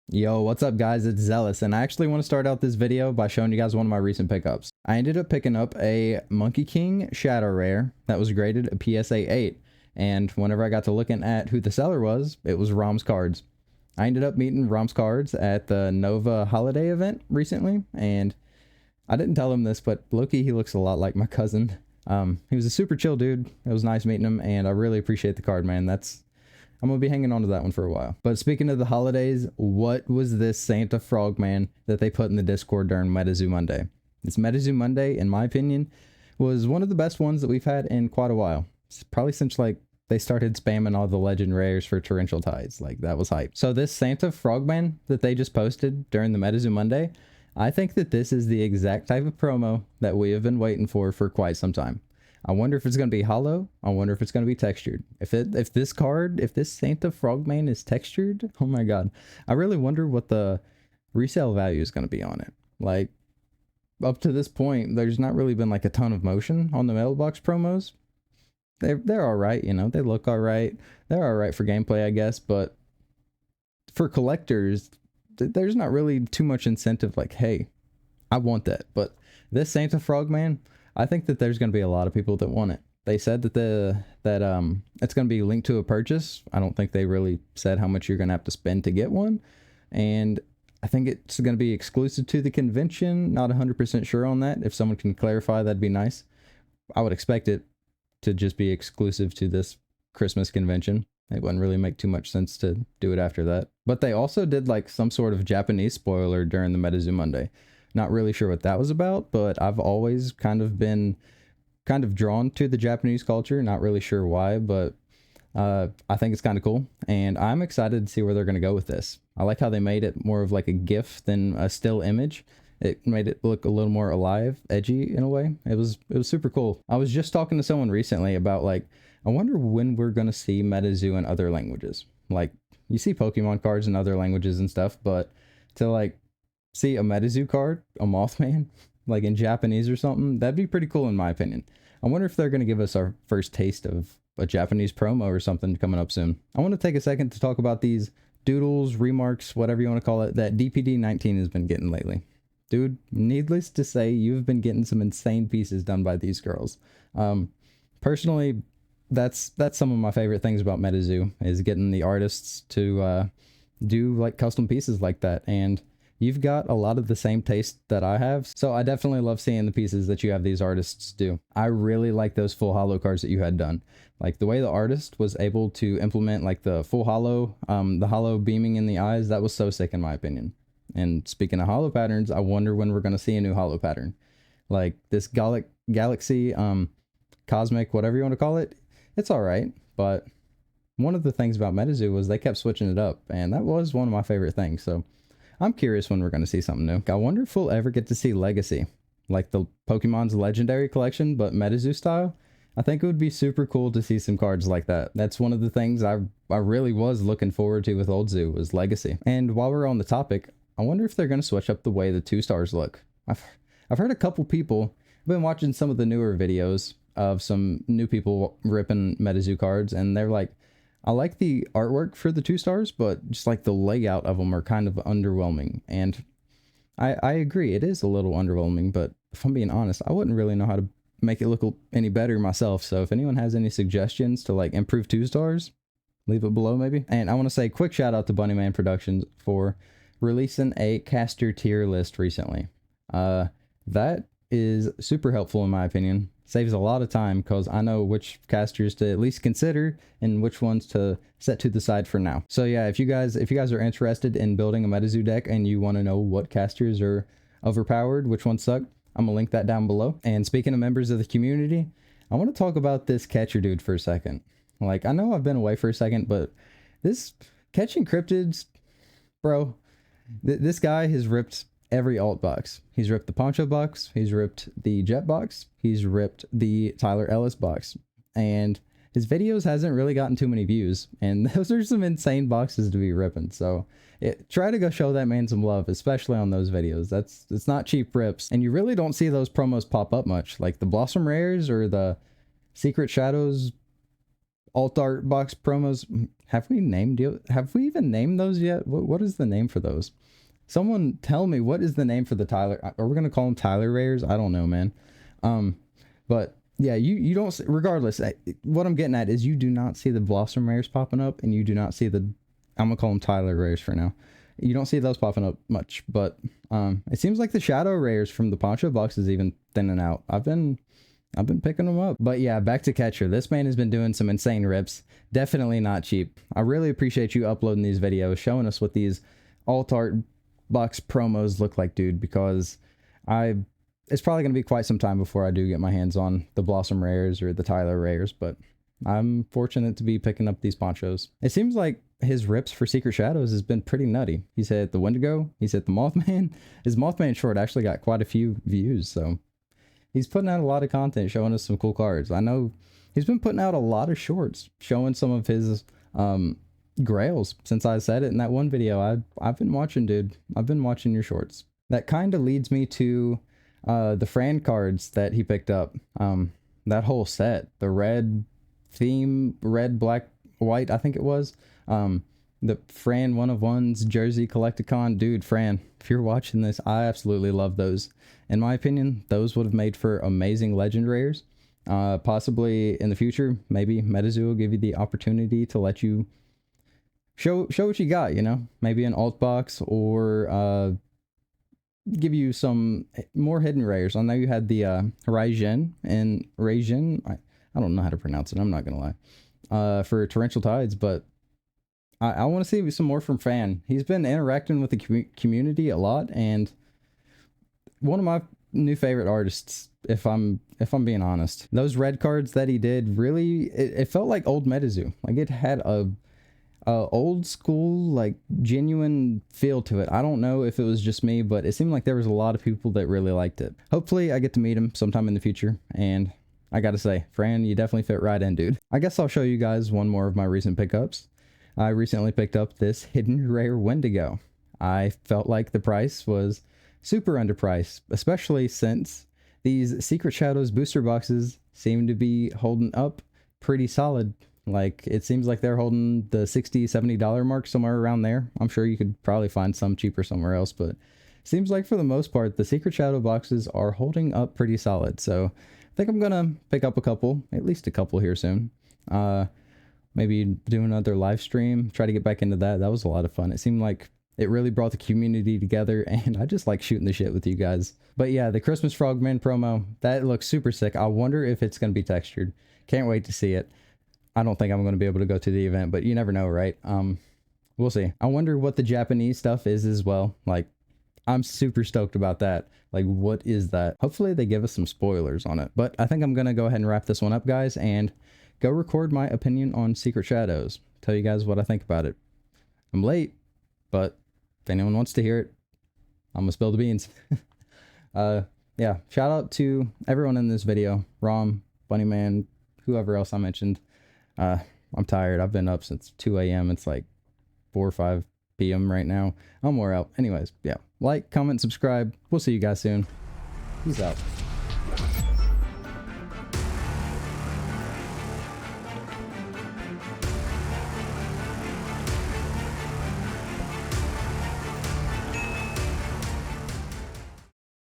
Yo, what's up guys, it's Zealous, and I actually want to start out this video by showing you guys one of my recent pickups. I ended up picking up a Monkey King Shadow Rare that was graded a PSA 8, and whenever I got to looking at who the seller was, it was Rom's Cards. I ended up meeting Rom's Cards at the Nova holiday event recently, and I didn't tell him this, but low-key he looks a lot like my cousin. He was a super chill dude. It was nice meeting him, and I really appreciate the card, man. I'm going to be hanging on to that one for a while. But speaking of the holidays, what was this Santa Frogman that they put in the Discord during MetaZoo Monday? This MetaZoo Monday, in my opinion, was one of the best ones that we've had in quite a while. It's probably since like they started spamming all the legend rares for torrential tides. Like, that was hype. So this Santa Frogman that they just posted during the MetaZoo Monday, I think that this is the exact type of promo that we have been waiting for quite some time. I wonder if it's going to be hollow. I wonder if it's going to be textured. If this Santa Frogman is textured, oh my god. I really wonder what the resale value is going to be on it. Like, up to this point, there's not really been like a ton of motion on the mailbox promos. They're all right, you know, they look all right. They're all right for gameplay, I guess, but for collectors, there's not really too much incentive like, hey, I want that. But this Santa Frogman, I think that there's going to be a lot of people that want it. They said that it's going to be linked to a purchase. I don't think they really said how much you're going to have to spend to get one. And I think it's going to be exclusive to the convention. Not 100% sure on that. If someone can clarify, that'd be nice. I would expect it to just be exclusive to this Christmas convention. It wouldn't really make too much sense to do it after that. But they also did like some sort of Japanese spoiler during the MetaZoo Monday. Not really sure what that was about, but I've always been drawn to the Japanese culture. Not really sure why, but I think it's kind of cool, and I'm excited to see where they're going to go with this. I like how they made it more of like a GIF than a still image. It made it look a little more alive, edgy in a way. It was super cool. I was just talking to someone recently about like, I wonder when we're going to see MetaZoo in other languages. Like, you see Pokemon cards in other languages and stuff, but to like see a MetaZoo card, a Mothman, like in Japanese or something, that'd be pretty cool in my opinion. I wonder if they're going to give us our first taste of a Japanese promo or something coming up soon. I want to take a second to talk about these doodles, remarks, whatever you want to call it, that DPD19 has been getting lately. Dude, needless to say, you've been getting some insane pieces done by these girls. Personally, that's some of my favorite things about MetaZoo, is getting the artists to do like custom pieces like that. And you've got a lot of the same taste that I have, so I definitely love seeing the pieces that you have these artists do. I really like those full hollow cards that you had done. Like, the way the artist was able to implement like the full hollow, the hollow beaming in the eyes, that was so sick in my opinion. And speaking of hollow patterns, I wonder when we're going to see a new hollow pattern. Like this Galaxy, Cosmic, whatever you want to call it, it's all right, but one of the things about MetaZoo was they kept switching it up, and that was one of my favorite things, so I'm curious when we're going to see something new. I wonder if we'll ever get to see Legacy, like the Pokemon's Legendary Collection, but MetaZoo style. I think it would be super cool to see some cards like that. That's one of the things I really was looking forward to with Old Zoo, was Legacy. And while we're on the topic, I wonder if they're going to switch up the way the 2-stars look. I've heard a couple people, I've been watching some of the newer videos of some new people ripping MetaZoo cards, and they're like, I like the artwork for the 2-stars, but just like the layout of them are kind of underwhelming. And I agree, it is a little underwhelming, but if I'm being honest, I wouldn't really know how to make it look any better myself. So if anyone has any suggestions to like improve 2-stars, leave it below maybe. And I want to say quick shout out to Bunnyman Productions for releasing a caster tier list recently. That is super helpful in my opinion. Saves a lot of time because I know which casters to at least consider and which ones to set to the side for now. So yeah, if you guys are interested in building a MetaZoo deck and you want to know what casters are overpowered, which ones suck, I'm gonna link that down below. And speaking of members of the community, I want to talk about this catcher dude for a second. Like, I know I've been away for a second, but this catching cryptids, bro, this guy has ripped every alt box. He's ripped the Poncho box, he's ripped the Jet box, he's ripped the Tyler Ellis box, and his videos hasn't really gotten too many views, and those are some insane boxes to be ripping. So try to go show that man some love, especially on those videos. It's not cheap rips, and you really don't see those promos pop up much, like the Blossom Rares or the Secret Shadows alt art box promos. Have we even named those yet? What is the name for those? Someone tell me, what is the name for the Tyler? Are we gonna call them Tyler rares? I don't know, man. But yeah, you don't, regardless, what I'm getting at is you do not see the Blossom rares popping up, and you do not see the, I'm gonna call them Tyler rares for now. You don't see those popping up much, but it seems like the shadow rares from the poncho box is even thinning out. I've been picking them up. But yeah, back to Catcher. This man has been doing some insane rips. Definitely not cheap. I really appreciate you uploading these videos, showing us what these alt art box promos look like, dude, because it's probably going to be quite some time before I do get my hands on the Blossom rares or the Tyler rares, but I'm fortunate to be picking up these ponchos. It seems like his rips for Secret Shadows has been pretty nutty. He's hit the Wendigo, he's hit the Mothman. His Mothman short actually got quite a few views, so he's putting out a lot of content showing us some cool cards. I know he's been putting out a lot of shorts showing some of his grails since I said it in that one video. I've been watching, dude. I've been watching your shorts. That kind of leads me to the Fran cards that he picked up. That whole set, the red theme, red, black, white, I think it was. The Fran 1-of-1s jersey collecticon. Dude, Fran, if you're watching this, I absolutely love those. In my opinion, those would have made for amazing legend rares. Possibly in the future, maybe MetaZoo will give you the opportunity to let you show what you got, you know? Maybe an alt box, or give you some more hidden rares. I know you had the Raijin and Raijin. I don't know how to pronounce it, I'm not gonna lie. For Torrential Tides, but I want to see some more from Fan. He's been interacting with the community a lot, and one of my new favorite artists, if I'm being honest. Those red cards that he did, really, it felt like old MetaZoo. Like it had a old school, like genuine feel to it. I don't know if it was just me, but it seemed like there was a lot of people that really liked it. Hopefully I get to meet him sometime in the future, and I gotta say, Fran, you definitely fit right in, dude. I guess I'll show you guys one more of my recent pickups. I recently picked up this hidden rare Wendigo. I felt like the price was super underpriced, especially since these Secret Shadows booster boxes seem to be holding up pretty solid. Like, it seems like they're holding the $60-$70 mark, somewhere around there. I'm sure you could probably find some cheaper somewhere else, but it seems like for the most part, the Secret Shadow boxes are holding up pretty solid. So I think I'm gonna pick up a couple, at least a couple here soon. Maybe do another live stream, try to get back into that. That was a lot of fun. It seemed like it really brought the community together, and I just like shooting the shit with you guys. But yeah, the Christmas Frogman promo, that looks super sick. I wonder if it's going to be textured. Can't wait to see it. I don't think I'm going to be able to go to the event, but you never know, right? We'll see. I wonder what the Japanese stuff is as well. Like, I'm super stoked about that. Like, what is that? Hopefully they give us some spoilers on it. But I think I'm going to go ahead and wrap this one up, guys, and go record my opinion on Secret Shadows. Tell you guys what I think about it. I'm late, but if anyone wants to hear it, I'm gonna spill the beans. Yeah, shout out to everyone in this video. Rom, Bunnyman, whoever else I mentioned. I'm tired. I've been up since 2 a.m. It's like 4 or 5 p.m. right now. I'm wore out. Anyways, yeah. Like, comment, subscribe. We'll see you guys soon. Peace out.